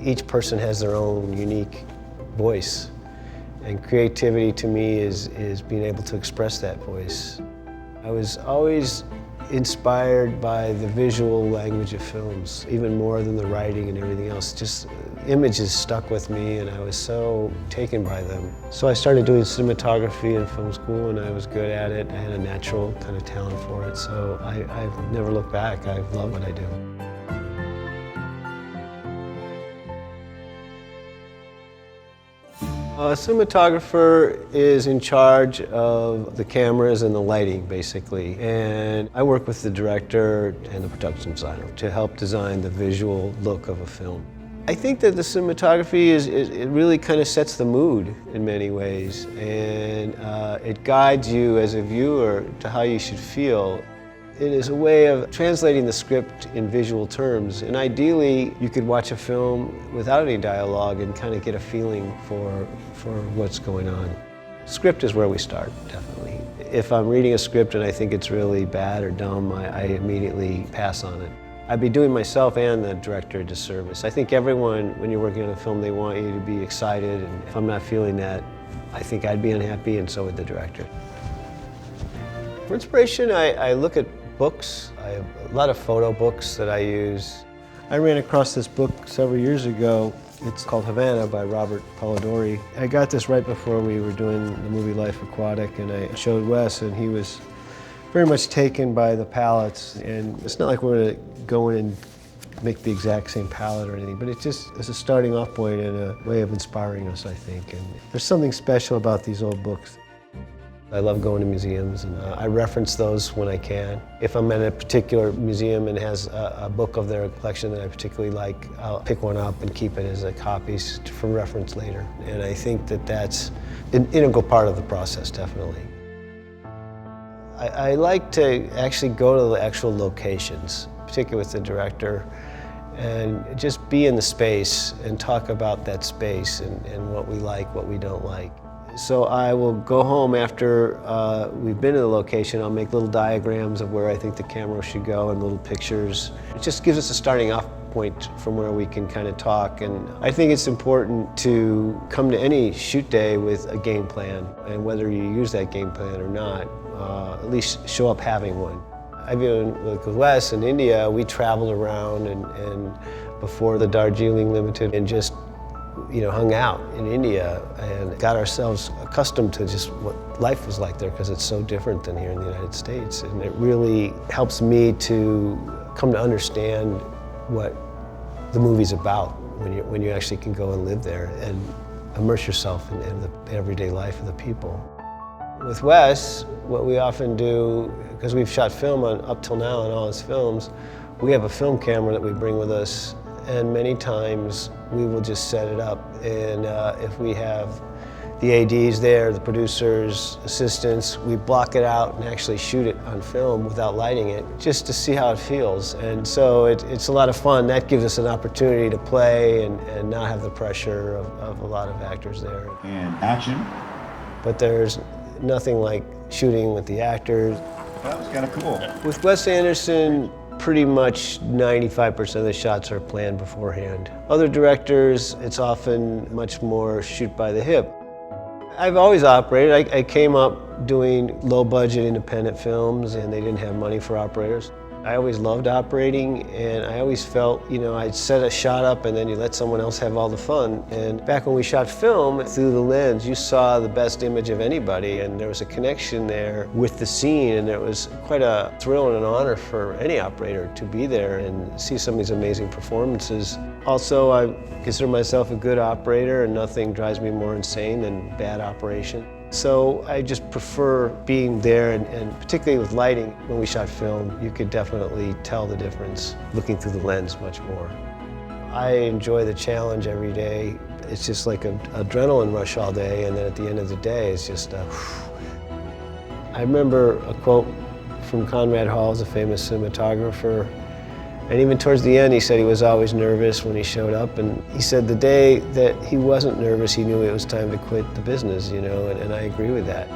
Each person has their own unique voice, and creativity to me is being able to express that voice. I was always inspired by the visual language of films, even more than the writing and everything else. Just images stuck with me, and I was so taken by them. So I started doing cinematography in film school, and I was good at it. I had a natural kind of talent for it, so I've never looked back. I love what I do. A cinematographer is in charge of the cameras and the lighting, basically. And I work with the director and the production designer to help design the visual look of a film. I think that the cinematography it really kind of sets the mood in many ways. And it guides you as a viewer to how you should feel. It is a way of translating the script in visual terms, and ideally you could watch a film without any dialogue and kind of get a feeling for what's going on. Script is where we start, definitely. If I'm reading a script and I think it's really bad or dumb, I immediately pass on it. I'd be doing myself and the director a disservice. I think everyone, when you're working on a film, they want you to be excited, and if I'm not feeling that, I think I'd be unhappy, and so would the director. For inspiration, I look at books. I have a lot of photo books that I use. I ran across this book several years ago. It's called Havana by Robert Polidori. I got this right before we were doing the movie Life Aquatic, and I showed Wes, and he was very much taken by the palettes. And it's not like we're going to go in and make the exact same palette or anything, but it just is a starting off point and a way of inspiring us, I think. And there's something special about these old books. I love going to museums, and I reference those when I can. If I'm at a particular museum and has a book of their collection that I particularly like, I'll pick one up and keep it as a copy for reference later. And I think that that's an integral part of the process, definitely. I like to actually go to the actual locations, particularly with the director, and just be in the space and talk about that space and what we like, what we don't like. So I will go home after we've been to the location. I'll make little diagrams of where I think the camera should go and little pictures. It just gives us a starting off point from where we can kind of talk. And I think it's important to come to any shoot day with a game plan. And whether you use that game plan or not, at least show up having one. I've been with Wes in India. We traveled around and before the Darjeeling Limited and just hung out in India and got ourselves accustomed to just what life was like there, because it's so different than here in the United States. And it really helps me to come to understand what the movie's about when you actually can go and live there and immerse yourself in the everyday life of the people. With Wes, what we often do, because we've shot film up till now on all his films, we have a film camera that we bring with us. And many times we will just set it up, and if we have the ADs there, the producers, assistants, we block it out and actually shoot it on film without lighting it, just to see how it feels. And so it's a lot of fun. That gives us an opportunity to play and not have the pressure of a lot of actors there. And action. But there's nothing like shooting with the actors. That was kind of cool. With Wes Anderson, pretty much 95% of the shots are planned beforehand. Other directors, it's often much more shoot by the hip. I've always operated. I came up doing low-budget independent films, and they didn't have money for operators. I always loved operating, and I always felt, I'd set a shot up and then you let someone else have all the fun. And back when we shot film, through the lens, you saw the best image of anybody, and there was a connection there with the scene, and it was quite a thrill and an honor for any operator to be there and see some of these amazing performances. Also, I consider myself a good operator, and nothing drives me more insane than bad operation. So I just prefer being there, and particularly with lighting, when we shot film, you could definitely tell the difference looking through the lens much more. I enjoy the challenge every day. It's just like an adrenaline rush all day, and then at the end of the day, it's just I remember a quote from Conrad Hall, a famous cinematographer. And even towards the end, he said he was always nervous when he showed up. And he said the day that he wasn't nervous, he knew it was time to quit the business, and I agree with that.